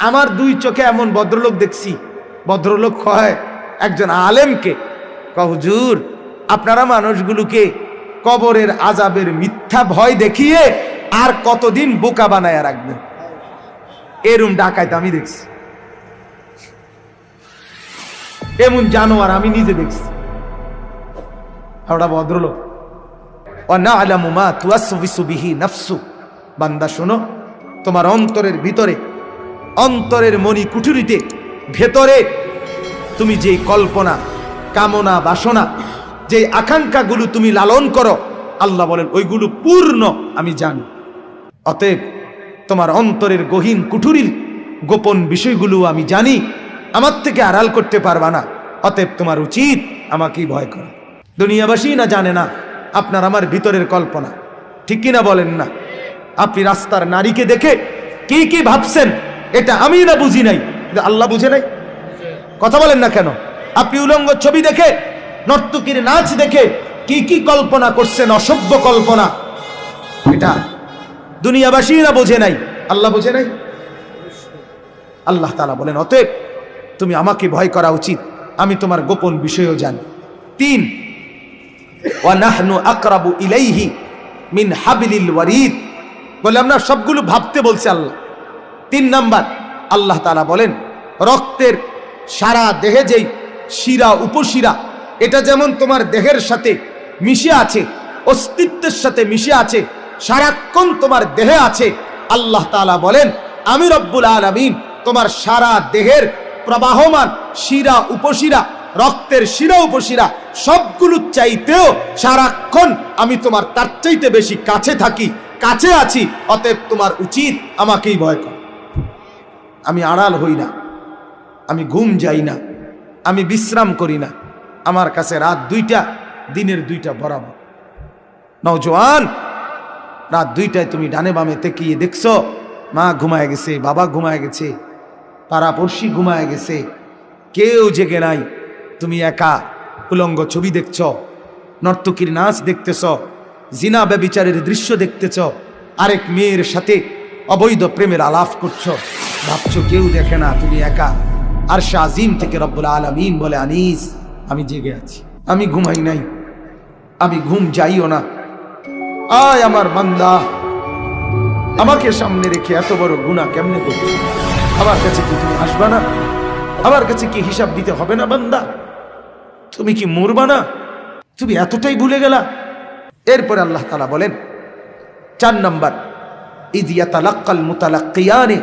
আমার দুই চোখে এমন ভদ্রলোক দেখছি, ভদ্রলোক কয় একজন আলেমকে, হুজুর আপনারা মানুষগুলোকে কবরের আযাবের মিথ্যা ভয় দেখিয়ে আর কতদিন বোকা বানায়া রাখবেন। এরম ডাকাইত আমি দেখছি, এমন জানোয়ার আমি নিজে দেখছি। ওটা ভদ্রলোক। ওয়ানা'লামু মা তুওয়াসওয়িসু বিহি নাফসু, বান্দা শোনো, তোমার অন্তরের ভিতরে, অন্তরের মনি কুঠুরিতে ভেতরে তুমি যেই কল্পনা, কামনা, বাসনা, যে আকাঙ্ক্ষাগুলো তুমি লালন করো, আল্লাহ বলেন ওইগুলো পূর্ণ আমি জানি। অতএব তোমার অন্তরের গহীন কুঠুরির গোপন বিষয়গুলো আমি জানি, আমার থেকে আড়াল করতে পারবা না। অতএব তোমার উচিত আমাকেই ভয় করা। দুনিয়াবাসী না জানে না আপনার আমার ভিতরের কল্পনা, ঠিক কিনা বলেন না? আপনি রাস্তার নারীকে দেখে কি কি ভাবছেন এটা আমি না বুঝি নাই, আল্লাহ বুঝে নাই। কথা বলেন না কেন? আপনি উলঙ্গ ছবি দেখে, নর্তকীর নাচ দেখে কি কি কল্পনা করছেন, অসভ্য কল্পনা, এটা দুনিয়াবাসী না বোঝে নাই, আল্লাহ বুঝে নাই। আল্লাহ তাআলা বলেন অতএব তুমি আমাকে ভয় করা উচিত, আমি তোমার গোপন বিষয়ও জানি। 3, ওয়া নাহনু আকরাবু ইলাইহি মিন হাবলিল ওয়ারিদ, বলে আমরা সবগুলো ভাবতে বলছে আল্লাহ। 3 নাম্বার, আল্লাহ তাআলা বলেন রক্তের সারা দেহে যেই শিরা উপশিরা, এটা যেমন তোমার দেহের সাথে মিশে আছে, অস্তিত্বের সাথে মিশে আছে, সারাক্ষণ তোমার দেহে আছে। আল্লাহ তাআলা বলেন আমি রব্বুল আলামিন তোমার সারা দেহের প্রবাহমান শিরা উপশিরা, রক্তের শিরা উপশিরা সবগুলো চাইতেও সারাক্ষণ আমি তোমার তার চাইতে বেশি কাছে থাকি, কাছে আছি। অতএব তোমার উচিত আমাকেই ভয় কর। আমি আড়াল হই না, আমি ঘুম যাই না, আমি বিশ্রাম করি না। আমার কাছে রাত 2টা, দিনের 2টা বরাবর। নওজোয়ান, রাত 2টায় তুমি ডানে বামে তাকিয়ে দেখছো মা ঘুমায় গেছে, বাবা ঘুমায় গেছে, পাড়াপড়শি ঘুমায় গেছে, কেউ জেগে নাই। তুমি একা উলঙ্গ ছবি দেখছ, নর্তকীর নাচ দেখতেছ, জিনা ব্যভিচারের দৃশ্য দেখতেছ, আরেক মেয়ের সাথে অবৈধ প্রেমের আলাপ করছো, ভাবছো কেউ দেখে না, তুমি একা। আরশে আজিম থেকে রব্বুল আলামিন বলে আনিস আমি জেগে আছি, আমি ঘুমাই নাই, আমি ঘুম যাইও না। আয় আমার বান্দা, আমাকে সামনে রেখে এত বড় গুনাহ কেমনে করছো? আমার কাছে কি তুমি আসবা না? আমার কাছে কি হিসাব দিতে হবে না? বান্দা তুমি কি মরবা না? তুমি এতটাই ভুলে গেলা? এরপরে আল্লাহ তাআলা বলেন 4 নাম্বার, ইয ইয়াতালাক্কাল মুতালাক্কিয়ানে